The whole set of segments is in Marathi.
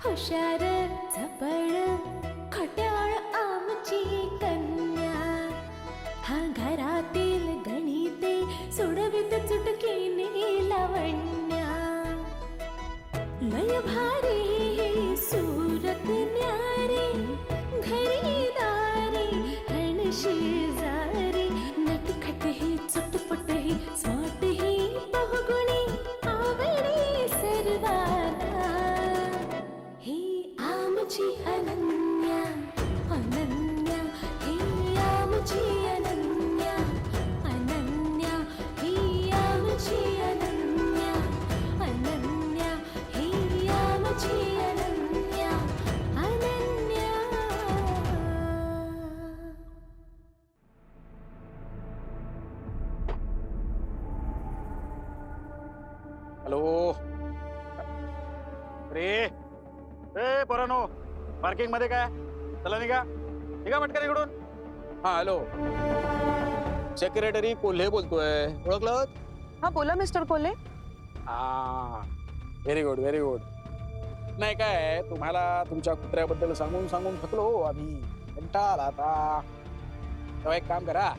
हुशार झपळ खट्याळ आमची कन्या, हा घरातील गणिते सोडवित चुटकीने लावण्या. लय भारी ही सूरत न्यारी, घरी दारी हण शेजारी, नटखट ही चटपट ही स्मार्ट ही बहुगुणी, आवडी सर्वांना. ही आमची अनन्या अनन्या, ही आमची अनन्या अनन्या, ही आमची अनन्या अनन्या, ही आमची अनन्या अनन्या. हॅलो रे, ए पोरांनो, पार्किंग मध्ये काय? चला निघा निघा पटकन इकडून. हा हॅलो, सेक्रेटरी कोल्हे बोलतोय, ओळखलं? हा बोला मिस्टर कोल्हे. हा व्हेरी गुड व्हेरी गुड. नाही काय, तुम्हाला तुमच्या कुत्र्याबद्दल सांगून सांगून थकलो आम्ही, कंटाळा आता. तेव्हा एक काम करा,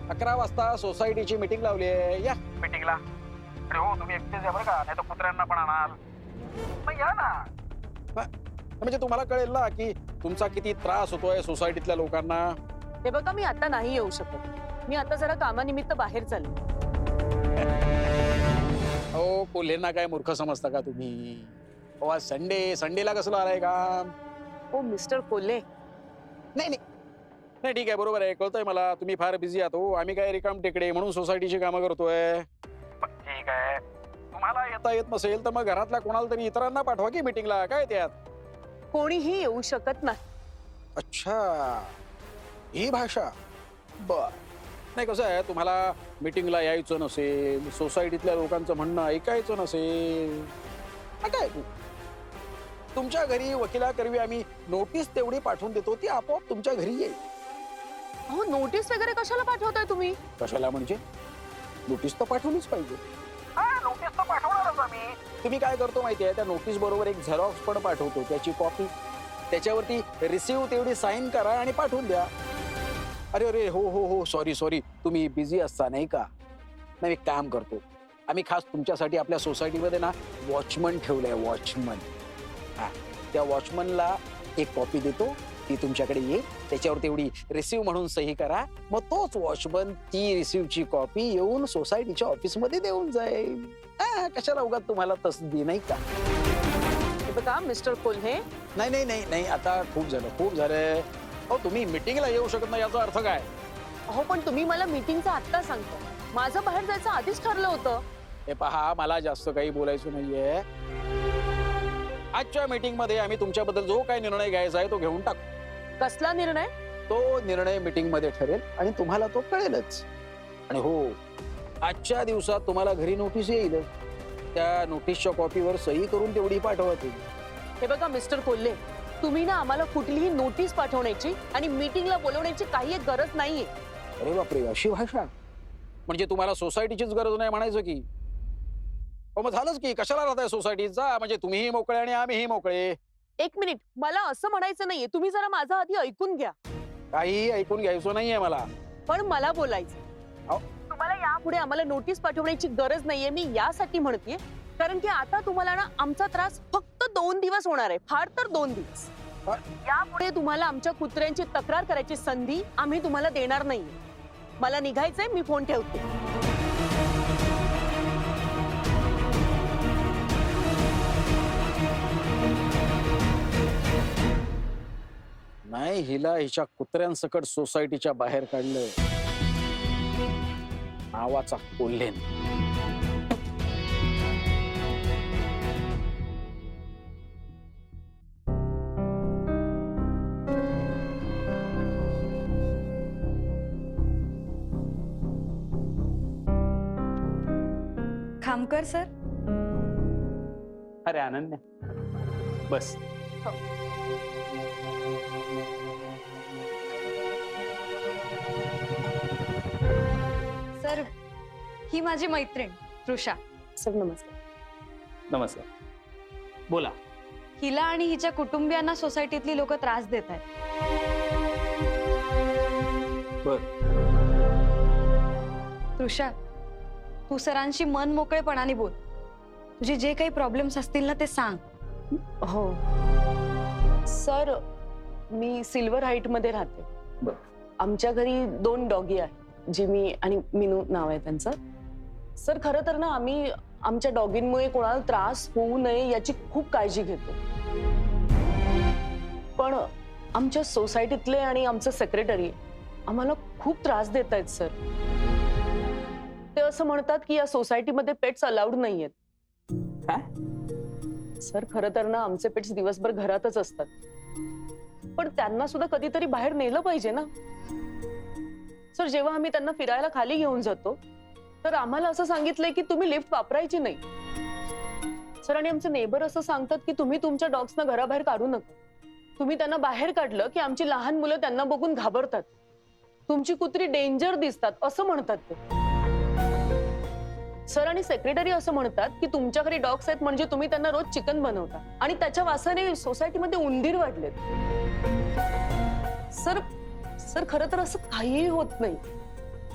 11 वाजता सोसायटीची मीटिंग लावली आहे, या मीटिंगला. अरे हो, तुम्ही एकटेच या बरं का, नाही तर कुत्र्यांना पण आणणार. मग या ना. म्हणजे तुम्हाला कळेल ना की तुमचा किती त्रास होतोय सोसायटीतल्या लोकांना. हे बघा, मी आता नाही येऊ शकत. मी आता जरा कामानिमित्त बाहेर चालले. हो, कोल्हेंना काय मूर्ख समजता का तुम्ही? हो, आज संडेला कसलं आलाय काम? ओ मिस्टर कोल्हे. नाही नाही नाही, ठीक आहे, बरोबर आहे, कळतंय मला, तुम्ही फार बिझी आहात. हो, आम्ही काय रिकाम टेकडे म्हणून सोसायटीची कामं करतोय. ठीक आहे, तुम्हाला येता येत नसेल तर मग घरातल्या कोणाला तरी इतरांना पाठवा की मीटिंगला, काय त्यात? कोणीही येऊ शकत नाही. अच्छा, ही भाषा. बर, नाही कसं आहे, तुम्हाला मीटिंगला यायचं नसेल, सोसायटीतल्या लोकांचं म्हणणं ऐकायचं नसेल, काय तुमच्या घरी वकिलाकरवी आम्ही नोटीस तेवढी पाठवून देतो, ती आपोआप तुमच्या घरी येईल. हो, नोटीस वगैरे कशाला पाठवताय तुम्ही? कशाला म्हणजे? नोटीस तर पाठवलीच पाहिजे. नोटीस तर पाठवणारच आम्ही. तुम्ही काय करतो माहितीये, त्या नोटीस बरोबर एक झेरॉक्स पण पाठवतो, त्याची कॉपी, त्याच्यावरती रिसीव तेवढी साईन करा आणि पाठवून द्या. अरे अरे, हो हो हो, सॉरी सॉरी, तुम्ही बिझी असता नाही का? नाही, एक काम करतो, आम्ही खास तुमच्यासाठी आपल्या सोसायटीमध्ये ना वॉचमन ठेवलंय, वॉचमन. हा, त्या वॉचमनला एक कॉपी देतो, ती तुमच्याकडे येईल, त्याच्यावर तेवढी रिसीव म्हणून सही करा, मग तोच वॉचमन ती रिसीवची कॉपी येऊन सोसायटीच्या ऑफिसमध्ये देऊन जाईल. कशाला उगाच तुम्हाला तसदी, नाही का? हे बघा मिस्टर कोल्हे. नाही नाही नाही नाही, आता खूप झालं. हो, तुम्ही मीटिंगला येऊ शकत नाही याचा अर्थ काय? हो, पण तुम्ही मला मीटिंगचा आत्ता सांगता. माझं बाहेर जायचं आधीच ठरलं होतं. हे पहा, मला जास्त काही बोलायचं नाहीये. आजच्या मीटिंग मध्ये आम्ही तुमच्याबद्दल जो काही निर्णय घ्यायचा आहे तो घेऊन टाकू. कसला निर्णय? तो निर्णय मीटिंग मध्ये ठरेल आणि तुम्हाला तो कळेलच. आणि हो, आजच्या दिवसात तुम्हाला घरी नोटीस येईल, त्या नोटीसच्या कॉपीवर सही करून तेवढी पाठवा तुम्ही. हे बघा मिस्टर कोल्हे, तुम्ही ना आम्हाला कुठलीही नोटीस पाठवण्याची आणि मीटिंगला बोलवण्याची काही गरज नाहीये. अरे बापरे, अशी भाषा? म्हणजे तुम्हाला सोसायटीचीच गरज नाही म्हणायचं की? हो, मग झालंच की, कशाला राहताय सोसायटीचा? म्हणजे तुम्हीही मोकळे आणि आम्हीही मोकळे. एक मिनिट, मला असं म्हणायचं नाहीये. तुम्ही जरा माझं आधी ऐकून घ्या. काहीही ऐकून घ्यायचं नाहीये मला. पण मला बोलायचं. अहो. तुम्हाला यापुढे आम्हाला नोटीस पाठवण्याची गरज नाहीये. मी यासाठी म्हणतेय कारण की आता तुम्हाला ना आमचा त्रास फक्त 2 दिवस होणार आहे, फार तर 2 दिवस. यापुढे तुम्हाला आमच्या कुत्र्यांची तक्रार करायची संधी आम्ही तुम्हाला देणार नाहीये. मला निघायचंय, मी फोन ठेवते. नाही, हिला हिच्या कुत्र्यांसकट सोसायटीच्या बाहेर काढलं नावाचा कोल्हेन. खामकर सर. अरे अनन्या, बस. सर, ही माझी मैत्रीण तृषा. सर नमस्कार. नमस्कार. बोला. हिला आणि हिच्या कुटुंबियांना सोसायटीतली लोक त्रास देत आहेत. बर. तृषा, तू सरांशी मन मोकळेपणाने बोल. तुझे जे काही प्रॉब्लेम्स असतील ना ते सांग. हो सर, मी सिल्वर हाईट मध्ये राहते. बर. आमच्या घरी 2 डॉगी आहेत, जिमी आणि मिनू नाव आहे त्यांचं. सर खरं तर ना आम्ही आमच्या डॉगींमुळे कोणाला त्रास होऊ नये याची खूप काळजी घेतो. पण आमच्या सोसायटीतले आणि आमचं सेक्रेटरी आम्हाला खूप त्रास देत आहेत सर. ते असं म्हणतात की या सोसायटीमध्ये पेट्स अलाउड नाहीयेत. काय? सर खरं तर ना आमचे पेट्स दिवसभर घरातच असतात, पण त्यांना सुद्धा कधीतरी बाहेर नेलं पाहिजे ना. सर जेव्हा आम्ही त्यांना फिरायला खाली घेऊन जातो तर आम्हाला असं सांगितलंय की तुम्ही लिफ्ट वापरायची नाही. सर आणि आमचे नेबर असं सांगतात की तुम्ही तुमच्या डॉग्सना घराबाहेर काढू नका. तुम्ही त्यांना बाहेर काढलं की आमची लहान मुलं त्यांना बघून घाबरतात. तुमची कुत्री डेंजर दिसतात असं म्हणतात ते. सर आणि सेक्रेटरी असं म्हणतात की तुमच्या घरी डॉग्स आहेत म्हणजे तुम्ही त्यांना रोज चिकन बनवता आणि त्याच्या वासाने सोसायटीमध्ये उंदीर वाढलेत. सर सर खरं तर असं काहीही होत नाही.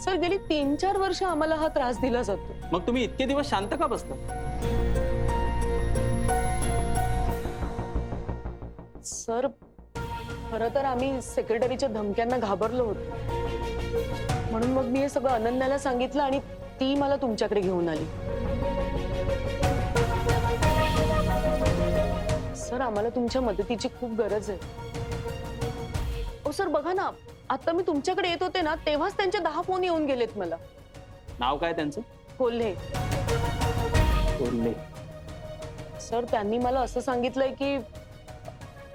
सर गेली 3-4 वर्ष आम्हाला हा त्रास दिला जातो. मग तुम्ही इतके दिवस शांत का बसता? सर खरं तर आम्ही सेक्रेटरीच्या धमक्यांना घाबरलो होतो, म्हणून मग मी हे सगळं अनन्याला सांगितलं आणि ती मला तुमच्याकडे घेऊन आली. सर आम्हाला तुमच्या मदतीची खूप गरज आहे. ओ सर बघा ना, आता मी तुमच्याकडे येत होते ना तेव्हाच त्यांचे 10 फोन येऊन गेलेत मला. नाव काय त्यांचं? कोल्हे. कोल्हे. सर त्यांनी मला असं सांगितलंय की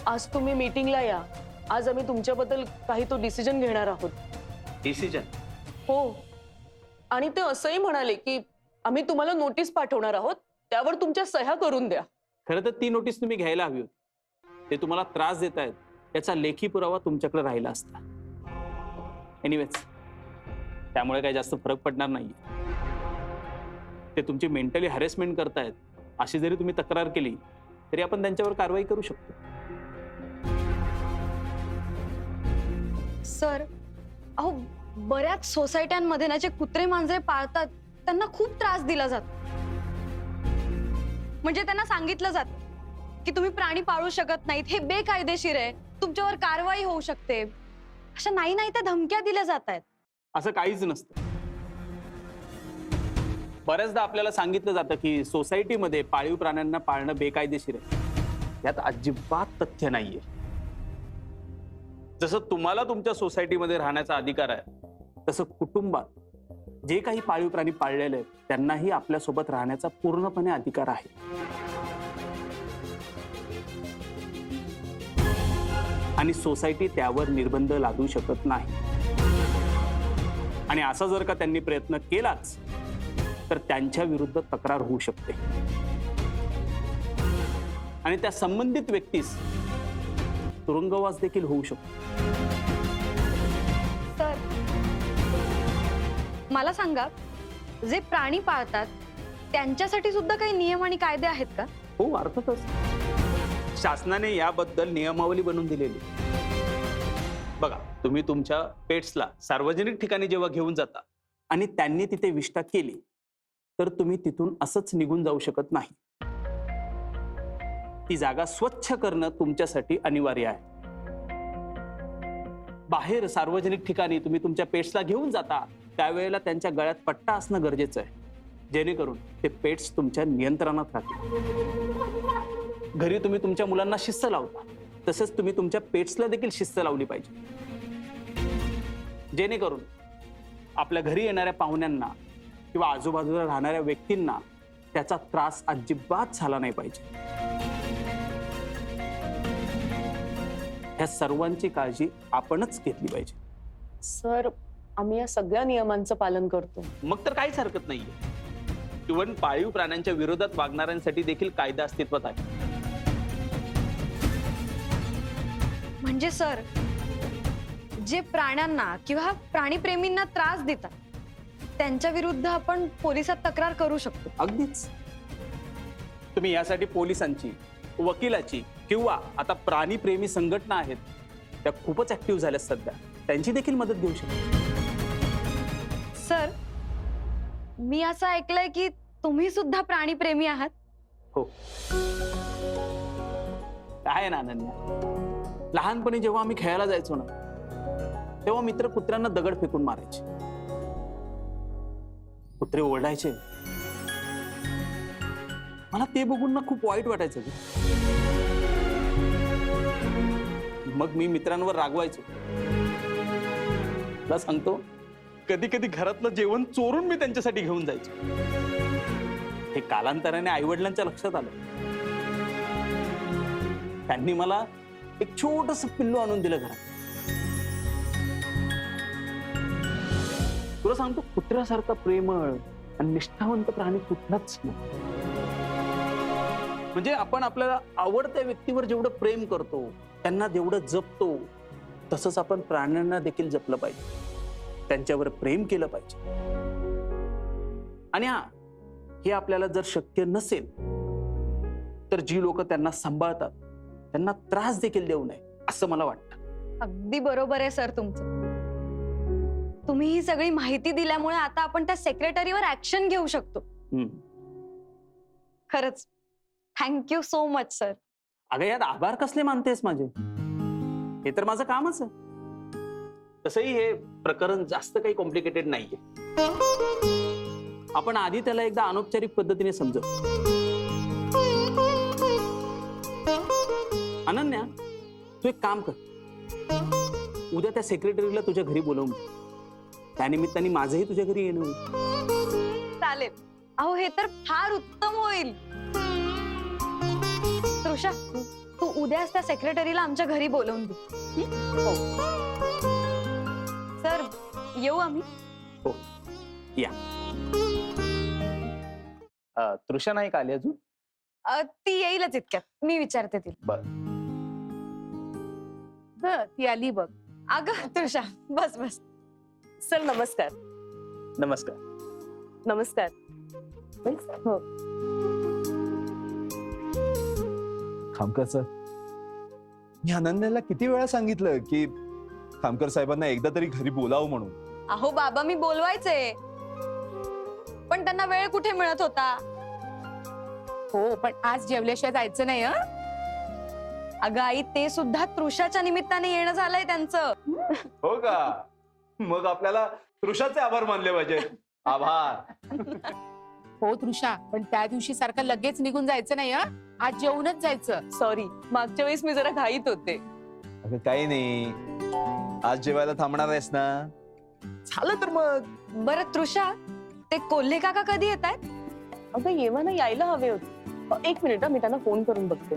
आज तुम्ही मीटिंगला या, आज आम्ही तुमच्याबद्दल काही तो डिसिजन घेणार आहोत. डिसिजन? हो, आणि ते असंही म्हणाले की आम्ही तुम्हाला नोटीस पाठवणार आहोत, त्यावर तुमच्या सह्या करून द्या. खरं तर ती नोटीस तुम्ही घ्यायला हवी होती. ते तुम्हाला त्रास देत आहेत याचा लेखी पुरावा तुमच्याकडे राहिला असता. एनिवेज, त्यामुळे काही जास्त फरक पडणार नाही. ते तुमची मेंटली हॅरेसमेंट करतायत अशी जरी तुम्ही तक्रार केली तरी आपण त्यांच्यावर कारवाई करू शकतो. सर, अहो बऱ्याच सोसायट्यांमध्ये ना जे कुत्रे मांजरे पाळतात त्यांना खूप त्रास दिला जातो. म्हणजे त्यांना सांगितलं जातं की तुम्ही प्राणी पाळू शकत नाहीत, हे बेकायदेशीर आहे, तुमच्यावर कारवाई होऊ शकते. अशा नाही त्या धमक्या दिल्या जात आहेत. असं काहीच नसतं. बऱ्याचदा आपल्याला सांगितलं जातं की सोसायटीमध्ये पाळीव प्राण्यांना पाळणं बेकायदेशीर आहे. यात अजिबात तथ्य नाहीये. जसं तुम्हाला तुमच्या सोसायटीमध्ये राहण्याचा अधिकार आहे, तसं कुटुंबात जे काही पाळीव प्राणी पाळलेले आहेत त्यांनाही आपल्यासोबत राहण्याचा पूर्णपणे अधिकार आहे. आणि सोसायटी त्यावर निर्बंध लादू शकत नाही. आणि असा जर का त्यांनी प्रयत्न केलाच तर त्यांच्या विरुद्ध तक्रार होऊ शकते आणि त्या संबंधित व्यक्तीस तुरुंगवास देखील होऊ शकतो. सर मला सांगा, जे प्राणी पाळतात त्यांच्यासाठी सुद्धा काही नियम आणि कायदे आहेत का? हो, अर्थातच. शासनाने याबद्दल नियमावली बनवून दिलेली. बघा, तुम्ही तुमच्या पेट्सला सार्वजनिक ठिकाणी जेव्हा घेऊन जाता आणि त्यांनी तिथे विष्ठा केली तर तुम्ही तिथून असंच निघून जाऊ शकत नाही. ती जागा स्वच्छ करणं तुमच्यासाठी अनिवार्य आहे. बाहेर सार्वजनिक ठिकाणी तुम्ही तुमच्या पेट्सला घेऊन जाता त्यावेळेला त्यांच्या गळ्यात पट्टा असणं गरजेचं आहे, जेणेकरून ते पेट्स तुमच्या नियंत्रणात राहतील. घरी तुम्ही तुमच्या मुलांना शिस्त लावता तसंच तुम्ही तुमच्या पेट्सला देखील शिस्त लावली पाहिजे, जेणेकरून आपल्या घरी येणाऱ्या पाहुण्यांना किंवा आजूबाजूला राहणाऱ्या व्यक्तींना त्याचा त्रास अजिबात झाला नाही पाहिजे. ह्या सर्वांची काळजी आपणच घेतली पाहिजे. सर आम्ही या सगळ्या नियमांचं पालन करतो. मग तर काहीच हरकत नाहीये. इव्हन पाळीव प्राण्यांच्या विरोधात वागणाऱ्यांसाठी देखील कायदा अस्तित्वात आहे. म्हणजे सर, जे प्राण्यांना किंवा प्राणीप्रेमींना त्रास देतात त्यांच्या विरुद्ध आपण पोलिसात तक्रार करू शकतो. अगदीच. तुम्ही यासाठी पोलिसांची, वकिलाची किंवा आता प्राणीप्रेमी संघटना आहेत त्या खूपच ऍक्टिव्ह झाल्यात सध्या, त्यांची देखील मदत घेऊ शकता. सर, मी असं ऐकलंय की तुम्ही सुद्धा प्राणीप्रेमी आहात. हो. काय ना अनन्या, लहानपणी जेव्हा आम्ही खेळायला जायचो ना, तेव्हा मित्र कुत्र्यांना दगड फेकून मारायचे. कुत्रे ओरडायचे. मला ते बघून ना खूप वाईट वाटायचं. मग मी मित्रांवर रागवायचो. तुला सांगतो, कधी कधी घरातलं जेवण चोरून मी त्यांच्यासाठी घेऊन जायचो. हे कालांतराने आईवडिलांच्या लक्षात आलं. त्यांनी मला एक छोटस पिल्लू आणून दिलं घरात. तुला सांगतो, कुत्र्यासारखा प्रेमळ आणि निष्ठावंत प्राणी कुठलाच नाही. म्हणजे आपण आपल्याला आवडत्या व्यक्तीवर जेवढं प्रेम करतो, त्यांना जेवढं जपतो, तसंच आपण प्राण्यांना देखील जपलं पाहिजे, त्यांच्यावर प्रेम केलं पाहिजे. आणि हा, हे आपल्याला जर शक्य नसेल तर जी लोक त्यांना सांभाळतात त्यांना त्रास देखील देऊ नये, असं मला वाटतं. अगदी बरोबर आहे सर तुमचं. तुम्ही ही सगळी माहिती दिल्यामुळे आता आपण त्या सेक्रेटरीवर ऍक्शन घेऊ शकतो. खरंच थँक्यू सो मच सर. अगं, यात आभार कसले मानतेस माझे? हे तर माझं कामच आहे. तसंही हे प्रकरण जास्त काही कॉम्प्लिकेटेड नाहीये. आपण आधी त्याला एकदा अनौपचारिक पद्धतीने समजू. अनन्या, तू एक काम कर, उद्या त्या सेक्रेटरीला तुझ्या घरी बोलवून घे. त्यानिमित्ताने माझंही तुझ्या घरी येणं होईल. चालेल. अहो, हे तर फार उत्तम होईल. तृषा, तू उद्याच त्या सेक्रेटरीला आमच्या घरी बोलवून दे. हो. सर, येऊ आम्ही? हो, या. तृषा नाही का आली अजून? ती येईलच इतक्यात. मी विचारते तिला. ती आली बघ. अगं तृषा, बस बस. सर नमस्कार. नमस्कार. नमस्कार. हो. खामकर सर, मी अनन्याला किती वेळा सांगितलं की खामकर साहेबांना एकदा तरी घरी बोलावं म्हणून. अहो बाबा, मी बोलवायचे, पण त्यांना वेळ कुठे मिळत होता. हो, पण आज जेवल्याशिवाय जायचं नाही. अगं आई, ते सुद्धा तृषाच्या निमित्ताने येणं झालंय त्यांचं. हो का? मग आपल्याला तृषाचे आभार मानले पाहिजे. आभार. हो तृषा, पण त्या दिवशी सारखं लगेच निघून जायचं नाही. आज जेवूनच जायचं. सॉरी, मागच्या वेळेस मी जरा घाईत होते. अगं काही नाही, आज जेवायला थांबणार आहेस ना? झालं तर मग. बरं तृषा, ते कोल्हे काका कधी येत आहेत? अगं येवा ना, यायला हवे होते. एक मिनिट, मी त्यांना फोन करून बघते.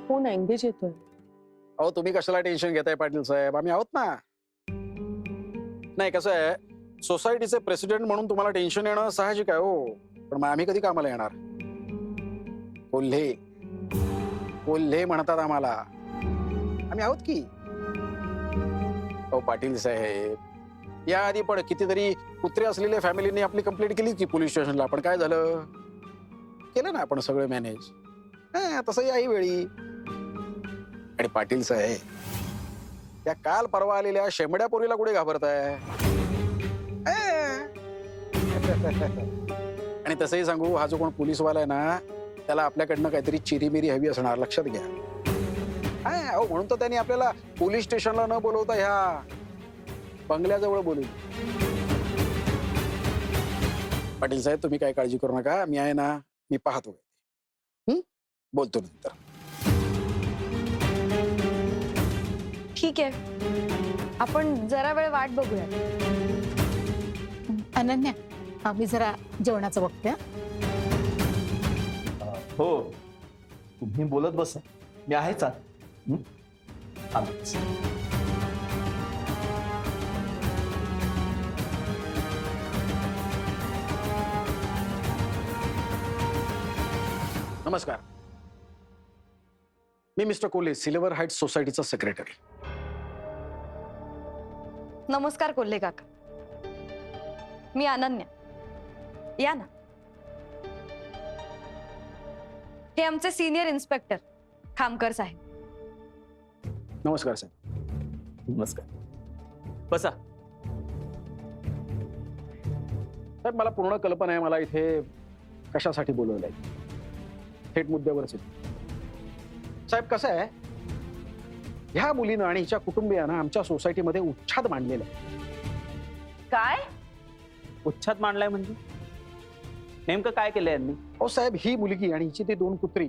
फोन एंगेज येतोय. अहो, तुम्ही कशाला टेन्शन घेताय पाटील साहेब? आम्ही आहोत ना. नाही, कसं आहे, सोसायटीचे प्रेसिडेंट म्हणून तुम्हाला टेन्शन येणं साहजिक आहे हो. पण मग आम्ही कधी कामाला येणार? कोल्हे कोल्हे म्हणतात आम्हाला. आम्ही आहोत की. अहो पाटील साहेब, याआधी पण कितीतरी कुत्रे असलेल्या फॅमिलीने आपली कंप्लेंट केली की पोलीस स्टेशनला. पण काय झालं? केलं ना आपण सगळं मॅनेज. तसं याही वेळी. आणि पाटील साहेब, त्या काल परवा आलेल्या शेंबड्या पोरीला कुठे घाबरताय? आणि तसंही सांगू, हा जो कोण पोलीसवाला आहे ना, त्याला आपल्याकडनं काहीतरी चिरीमिरी हवी असणार, लक्षात घ्या. अहो, म्हणून तर त्यांनी आपल्याला पोलीस स्टेशनला न बोलवता ह्या बंगल्याजवळ बोलवलं. पाटील साहेब, तुम्ही काय काळजी करू नका. मी आहे ना, मी पाहतो. बोलतो नंतर. ठीक आहे, आपण जरा वेळ वाट बघूया. अनन्या, मी जरा जेवणाचं बघते. हो, तुम्ही बोलत बसा, मी आहेच. आलोच. नमस्कार. मी मिस्टर कोल्हे, सिल्वर हाइट्स सोसायटीचा सेक्रेटरी. नमस्कार कोल्हे काका. मी अनन्या. या ना. हे आमचे सिनियर इन्स्पेक्टर खामकर साहेब. नमस्कार साहेब. नमस्कार. बसा. साहेब मला पूर्ण कल्पना आहे मला इथे कशासाठी बोलवलंय. थेट मुद्द्यावरच येतो. साहेब कसं आहे, ह्या मुलीनं आणि हिच्या कुटुंबियानं आमच्या सोसायटीमध्ये उच्छाद मांडलेला आहे. काय? उच्छाद मांडलाय म्हणजे नेमकं काय केलंय यांनी? अहो साहेब, ही मुलगी आणि हिची ती 2 कुत्री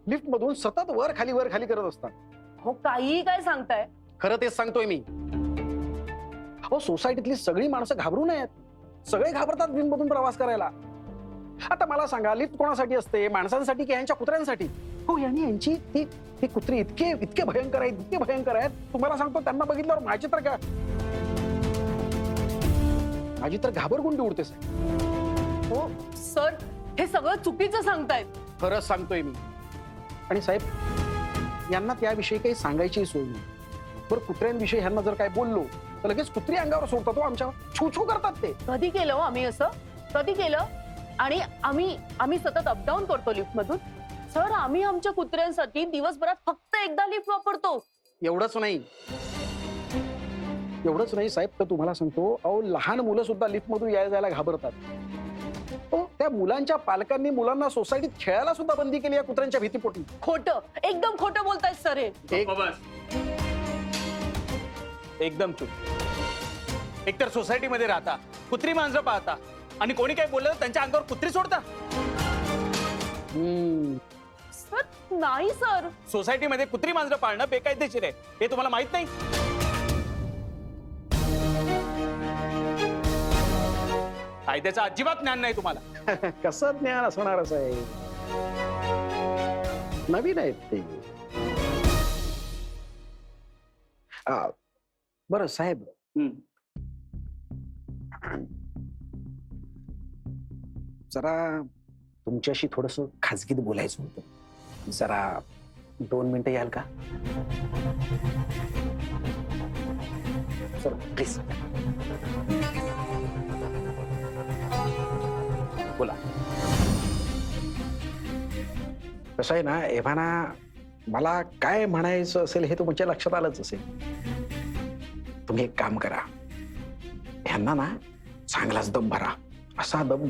लिफ्ट मधून सतत वर खाली करत असतात. हो काहीही काय सांगताय? खरं तेच सांगतोय मी. अहो सोसायटीतली सगळी माणसं घाबरू नयेत. सगळे घाबरतात लिफ्ट मधून प्रवास करायला. आता मला सांगा, लिफ्ट कोणासाठी असते, माणसांसाठी की यांच्या कुत्र्यांसाठी? हो, यांची ती कुत्री इतके भयंकर आहेत, तुम्हाला सांगतो त्यांना बघितल्यावर माझी तर घाबरगुंडी उडते साहेब. हो सर, हे सगळं चुकीचं सांगतायत. खरंच सांगतोय मी. आणि साहेब यांना त्याविषयी काही सांगायची सोय नाही. बरं, कुत्र्यांविषयी ह्यांना जर काय बोललो तर लगेच कुत्री अंगावर सोडतात. तो आमच्यावर छू करतात. ते कधी केलं हो आम्ही असं? कधी केलं? आणि आम्ही सतत अपडाऊन करतो लिफ्ट मधून. सर, आम्ही आमच्या कुत्र्यांसाठी दिवसभरात फक्त एकदा लिफ्ट वापरतो. एवढंच नाही साहेब, तर तुम्हाला सांगतो, अहो लहान मुलं सुद्धा लिफ्ट मधून जायला घाबरतात. हो, त्या मुलांच्या पालकांनी मुलांना सोसायटीत खेळायला सुद्धा बंदी केली आहे कुत्र्यांच्या भीतीपोटी. खोटं, एकदम खोटं बोलतायत सर हे. एकदम चूक. एकतर सोसायटीमध्ये राहता, कुत्री मांजरं पाहता आणि कोणी काही बोललं तर त्यांच्या अंगावर कुत्री सोडता. सर नाही सर. सोसायटीमध्ये कुत्री मांजरं पाळणं बेकायदेशीर आहे, हे तुम्हाला माहित नाही? कायद्याचं अजिबात ज्ञान नाही तुम्हाला. कसं ज्ञान असणार साहेब, नवीन आहेत ते. बरं साहेब, जरा तुमच्याशी थोडस खाजगीत बोलायचं होतं. जरा 2 मिनिटं याल का सर? प्लीज बोला. कसं आहे ना, एव्हाना मला काय म्हणायचं असेल हे तुमच्या लक्षात आलंच असेल. तुम्ही एक काम करा, ह्यांना ना चांगलाच दम भरा. असा दम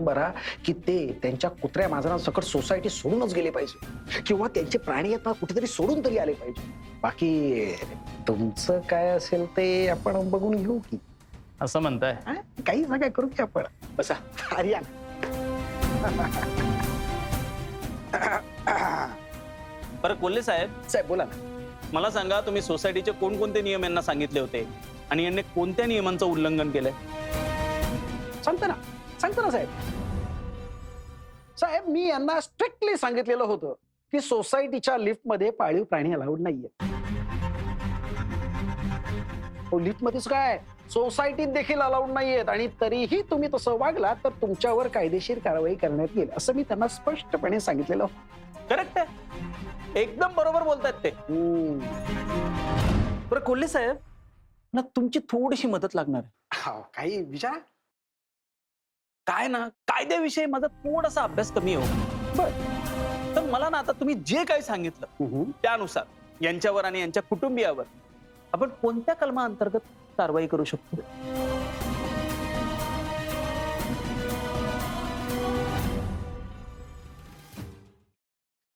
भरा की ते त्यांच्या कुत्र्या मांजरांसकट सोसायटी सोडूनच गेले पाहिजे, किंवा त्यांचे प्राणी आहेत ना कुठेतरी सोडून तरी आले पाहिजे. बाकी तुमचं काय असेल ते आपण बघून घेऊ की. असं म्हणताय? काही ना काय करू की आपण. बसा. हरिया बरं कोल्हे साहेब, बोला ना. मला सांगा, तुम्ही सोसायटीचे कोणकोणते नियम यांना सांगितले होते आणि यांनी कोणत्या नियमांचं उल्लंघन केलंय? सांगतो ना साहेब, मी यांना स्ट्रिक्टली सांगितलेलं होतं की सोसायटीच्या लिफ्ट मध्ये पाळीव प्राणी अलाउड नाहीये. लिफ्ट मध्येच काय, सोसायटीत देखील अलाउड नाहीयेत. आणि तरीही तुम्ही तसं वागला तर तुमच्यावर कायदेशीर कारवाई करण्यात येईल, असं मी त्यांना स्पष्टपणे सांगितलेलं होतं. करेक्ट आहे, एकदम बरोबर बोलतायत ते. बरं कोल्हे साहेब, ना तुमची थोडीशी मदत लागणार आहे. काही विचारा. काय ना, कायद्याविषयी माझा थोडासा अभ्यास कमी आहे. बर, तर मला ना आता तुम्ही जे काही सांगितलं त्यानुसार यांच्यावर आणि यांच्या कुटुंबियावर आपण कोणत्या कलमा अंतर्गत कारवाई करू शकतो?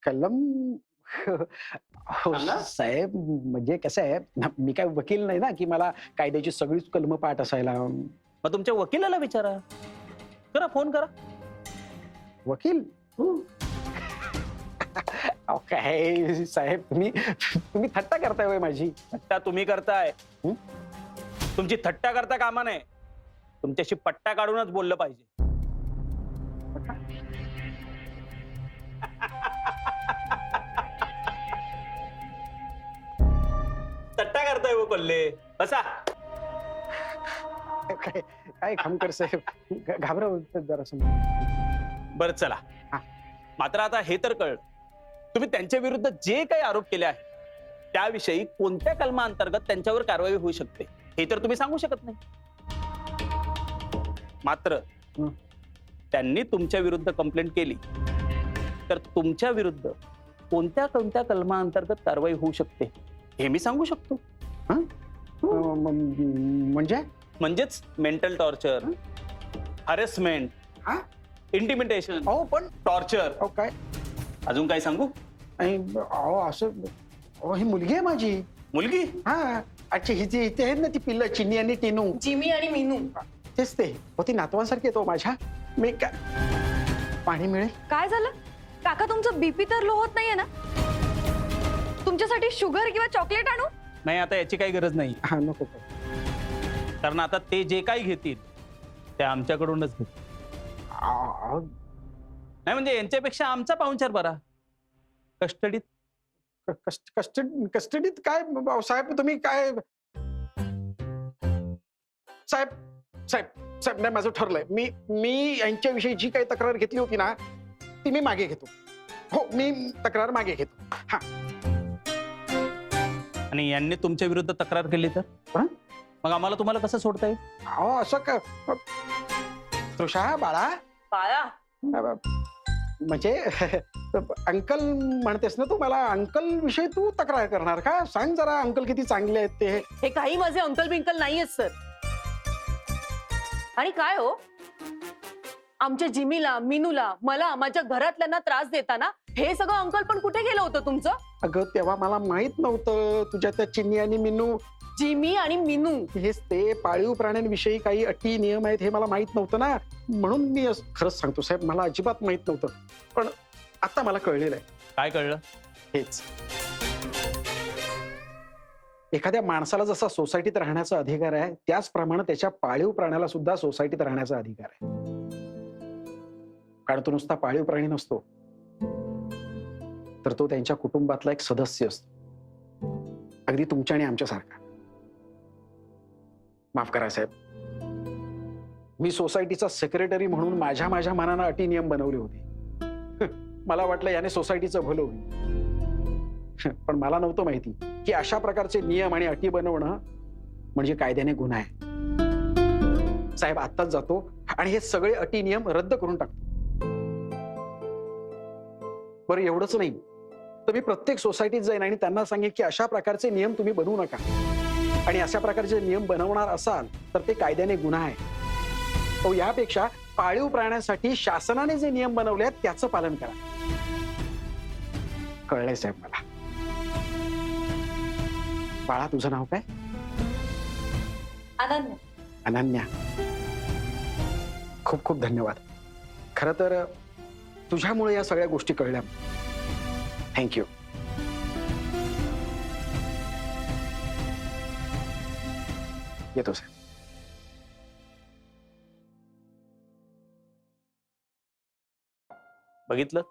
कलम साहेब, म्हणजे कसं आहे, मी काय वकील नाही ना की मला कायद्याची सगळीच कलम पाठ असायला. मग तुमच्या वकिलाला विचारा, करा, फोन करा. वकील? काय साहेब, तुम्ही थट्टा करताय होय माझी? थट्टा तुम्ही करताय. तुमची थट्टा करता कामा नये. तुमच्याशी पट्टा काढूनच बोललं पाहिजे. थट्टा करताय वो कोल्हे. बसा. काय खामकर साहेब, घाबरवतात जरा. बरं चला, मात्र आता हे तर कळ, तुम्ही त्यांच्या विरुद्ध जे काही आरोप केले आहेत त्याविषयी कोणत्या कलमा अंतर्गत त्यांच्यावर कारवाई होऊ शकते हे तर तुम्ही सांगू शकत नाही. मात्र त्यांनी तुमच्या विरुद्ध कंप्लेंट केली तर तुमच्या विरुद्ध कोणत्या कोणत्या कलमा अंतर्गत कारवाई होऊ शकते हे मी सांगू शकतो. म्हणजे म्हणजेच मेंटल टॉर्चर, हॅरेसमेंट, हा? इंटिमिटेशन, अहो पण टॉर्चर. अहो काय अजून काय सांगू? अहो असं ही मुलगी आहे माझी. मुलगी? हा अच्छा हिची इथे आहेत ना ती पिल्लं चिन्नी आणि टिनू. जिमी आणि मिनू. तेच ते हो, ती नातवांसारखी येतो माझ्या. मी काय पाणी मिळेल? काय झालं काका, तुमचं बीपी तर लो होत नाहीये ना? तुमच्यासाठी शुगर किंवा चॉकलेट आणू? नाही, आता याची काही गरज नाही, हा नको. कारण आता ते जे काही घेतील ते आमच्याकडूनच घेतील. नाही म्हणजे यांच्यापेक्षा आमचा पाहुणचार बरा. कस्टडीत कस्टडीत काय साहेब तुम्ही काय? साहेब साहेब साहेब नाही, माझं ठरलंय. मी यांच्याविषयी जी काही तक्रार घेतली होती ना ती मी मागे घेतो. हो मी तक्रार मागे घेतो. हा. आणि यांनी तुमच्या विरुद्ध तक्रार केली तर मग आम्हाला तुम्हाला कसं सोडता येईल? अहो असं का तृषा बाळा बाळा म्हणजे अंकल म्हणतेस ना तू मला, अंकल विषयी तू तक्रार करणार का? सांग जरा अंकल किती चांगले आहेत ते. हे काही माझे अंकल बिंकल नाहीयेत सर. आणि काय हो, आमच्या जिमीला, मिनूला, मला, माझ्या घरातल्यांना त्रास देताना हे सगळं अंकल पण कुठे गेलं होतं तुमचं? अगं तेव्हा मला माहित नव्हतं तुझ्या त्या चिन्नी आणि मिनू. जिमी आणि मिनू हेच ते पाळीव प्राण्यांविषयी काही अटी नियम आहेत हे मला माहित नव्हतं ना, म्हणून मी खरंच सांगतो साहेब मला अजिबात माहित नव्हतं. पण आता मला कळलेलं आहे. काय कळलं? हेच, एखाद्या माणसाला जसा सोसायटीत राहण्याचा अधिकार आहे त्याचप्रमाणे त्याच्या पाळीव प्राण्याला सुद्धा सोसायटीत राहण्याचा अधिकार आहे. कारण तो नुसता पाळीव प्राणी नसतो, तर तो त्यांच्या कुटुंबातला एक सदस्य असतो, अगदी तुमच्या आणि आमच्यासारखा. माफ करा साहेब, मी सोसायटीचा सेक्रेटरी म्हणून माझ्या मनानं अटी नियम बनवले होते. मला वाटलं याने सोसायटीचं भलं होईल, पण मला नव्हतं माहिती की अशा प्रकारचे नियम आणि अटी बनवणं म्हणजे कायद्याने गुन्हा आहे. साहेब आत्ताच जातो आणि हे सगळे अटी नियम रद्द करून टाकतो. बरं एवढंच नाही, तर मी प्रत्येक सोसायटीत जाईन आणि त्यांना सांगेन की अशा प्रकारचे नियम तुम्ही बनवू नका, आणि अशा प्रकारचे नियम बनवणार असाल तर ते कायद्याने गुन्हा आहे. तो यापेक्षा पाळीव प्राण्यांसाठी शासनाने जे नियम बनवले आहेत त्याचं पालन करा. कळलंय साहेब मला. बाळा तुझं नाव काय? अनन्या. अनन्या, खूप खूप धन्यवाद. खरं तर तुझ्यामुळे या सगळ्या गोष्टी कळल्या. थँक्यू. येतो साहेब. बघितलं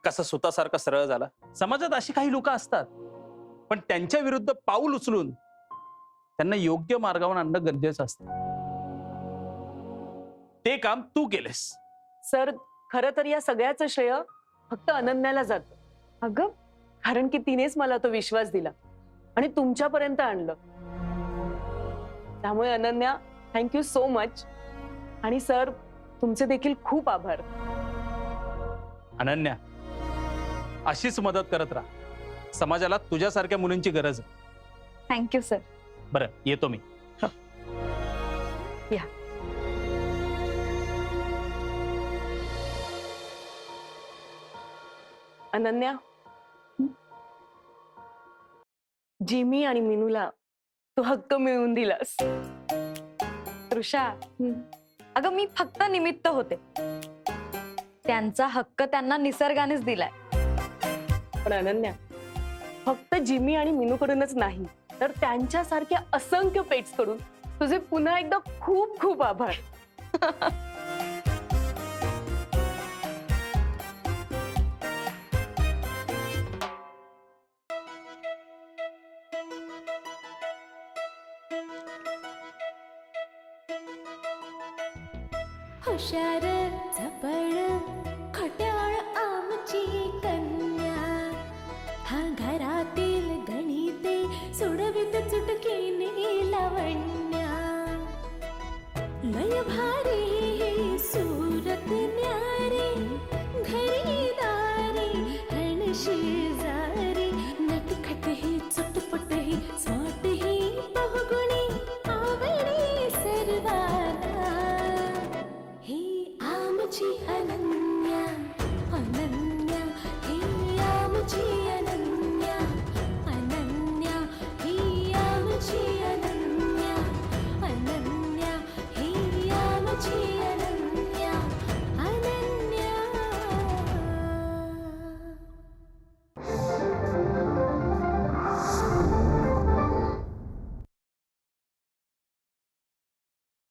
कसं स्वतःसारखा सरळ झाला. समाजात अशी काही लोक असतात, पण त्यांच्या विरुद्ध पाऊल उचलून त्यांना योग्य मार्गावर आणणं गरजेचं असतं. ते काम तू केलेस. सर खरं तर या सगळ्याचं श्रेय फक्त अनन्याला जातं. अगं कारण की तिनेच मला तो विश्वास दिला आणि तुमच्यापर्यंत आणलं. त्यामुळे अनन्या थँक्यू सो मच. आणि सर तुमचे देखील खूप आभार. अनन्या, अशीच मदत करत राहा. समाजाला तुझ्यासारख्या मुलींची गरज आहे. Thank you sir. बरं येतो मी. या. अनन्या, जिमी आणि मिनूला तू हक्क मिळवून दिलास. तृषा, अगं मी फक्त निमित्त होते. त्यांचा हक्क त्यांना निसर्गानेच दिलाय. पण अनन्या, फक्त जिमी आणि मिनूकडूनच नाही तर त्यांच्यासारख्या असंख्य पेट्स कडून तुझे पुन्हा एकदा खूप खूप आभार. हुशार झपळ खोट्या